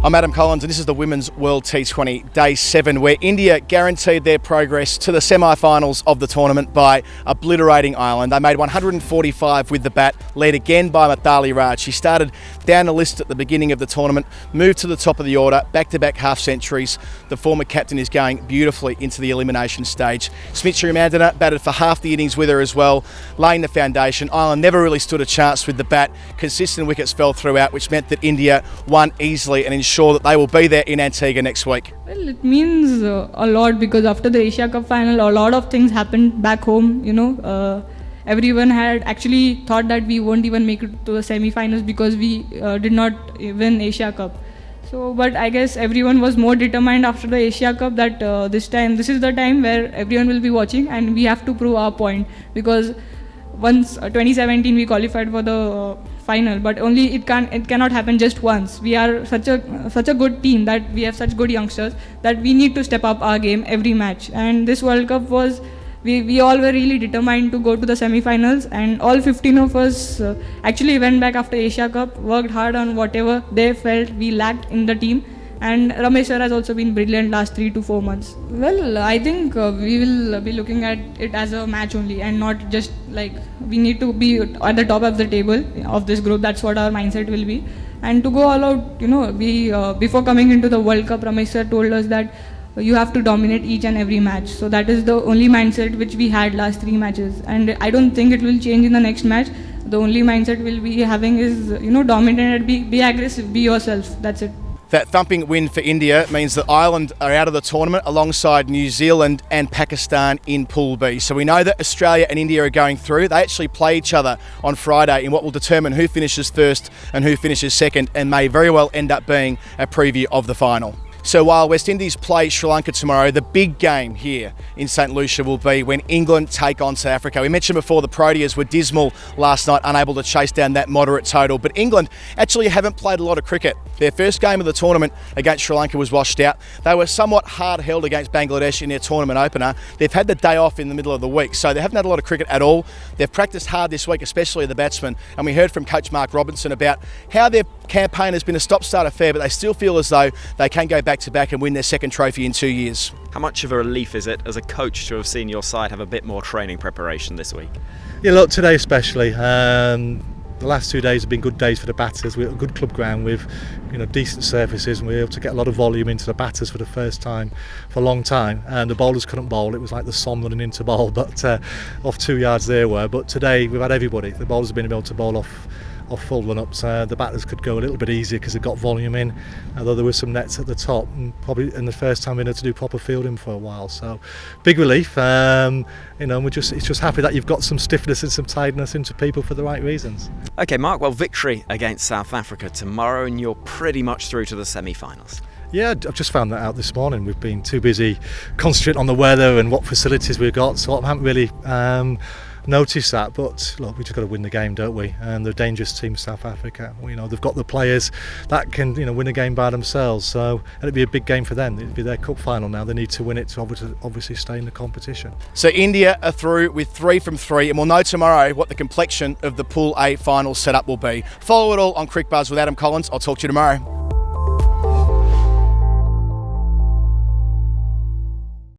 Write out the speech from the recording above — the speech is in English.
I'm Adam Collins and this is the Women's World T20 Day 7 where India guaranteed their progress to the semi-finals of the tournament by obliterating Ireland. They made 145 with the bat, led again by Mithali Raj. She started down the list at the beginning of the tournament, moved to the top of the order, back-to-back half-centuries. The former captain is going beautifully into the elimination stage. Smita Mandana batted for half the innings with her as well, laying the foundation. Ireland never really stood a chance with the bat. Consistent wickets fell throughout, which meant that India won easily and ensured that they will be there in Antigua next week. Well, it means a lot because after the Asia Cup final, a lot of things happened back home. Everyone had actually thought that we won't even make it to the semi-finals because we did not win Asia Cup. So, but I guess everyone was more determined after the Asia Cup that this is the time where everyone will be watching and we have to prove our point, because once 2017 we qualified for the final, but only it cannot happen just once. We are such a good team that we have such good youngsters that we need to step up our game every match. And this World Cup was, we all were really determined to go to the semi-finals, and all 15 of us actually went back after Asia Cup, worked hard on whatever they felt we lacked in the team. And Ramesh sir has also been brilliant last 3 to 4 months. Well, I think we will be looking at it as a match only and not just like we need to be at the top of the table of this group. That's what our mindset will be. And to go all out, we before coming into the World Cup, Ramesh sir told us that you have to dominate each and every match. So that is the only mindset which we had last 3 matches. And I don't think it will change in the next match. The only mindset we'll be having is, dominate and be aggressive, be yourself. That's it. That thumping win for India means that Ireland are out of the tournament alongside New Zealand and Pakistan in Pool B. So we know that Australia and India are going through. They actually play each other on Friday in what will determine who finishes first and who finishes second, and may very well end up being a preview of the final. So while West Indies play Sri Lanka tomorrow, the big game here in St Lucia will be when England take on South Africa. We mentioned before the Proteas were dismal last night, unable to chase down that moderate total, but England actually haven't played a lot of cricket. Their first game of the tournament against Sri Lanka was washed out. They were somewhat hard held against Bangladesh in their tournament opener. They've had the day off in the middle of the week, so they haven't had a lot of cricket at all. They've practiced hard this week, especially the batsmen, and we heard from coach Mark Robinson about how their campaign has been a stop-start affair, but they still feel as though they can go back-to-back and win their second trophy in 2 years. How much of a relief is it as a coach to have seen your side have a bit more training preparation this week? Yeah, look, today especially. The last 2 days have been good days for the batters. We're at a good club ground with decent surfaces, and we were able to get a lot of volume into the batters for the first time for a long time. And the bowlers couldn't bowl. It was like the Somme running into bowl, but off 2 yards they were. But today we've had everybody. The bowlers have been able to bowl off full run-ups. The batters could go a little bit easier because they got volume in, although there were some nets at the top, and probably in the first time we had to do proper fielding for a while. So big relief. It's just happy that you've got some stiffness and some tiredness into people for the right reasons. Okay, Mark, well, victory against South Africa tomorrow and you're pretty much through to the semi-finals. Yeah, I've just found that out this morning. We've been too busy concentrating on the weather and what facilities we've got, so I haven't really noticed that. But look, we just got to win the game, don't we? And the dangerous team, South Africa. They've got the players that can win a game by themselves. So it'd be a big game for them. It'd be their cup final now. They need to win it to obviously stay in the competition. So India are through with 3 from 3, and we'll know tomorrow what the complexion of the Pool A final setup will be. Follow it all on Crick Buzz with Adam Collins. I'll talk to you tomorrow.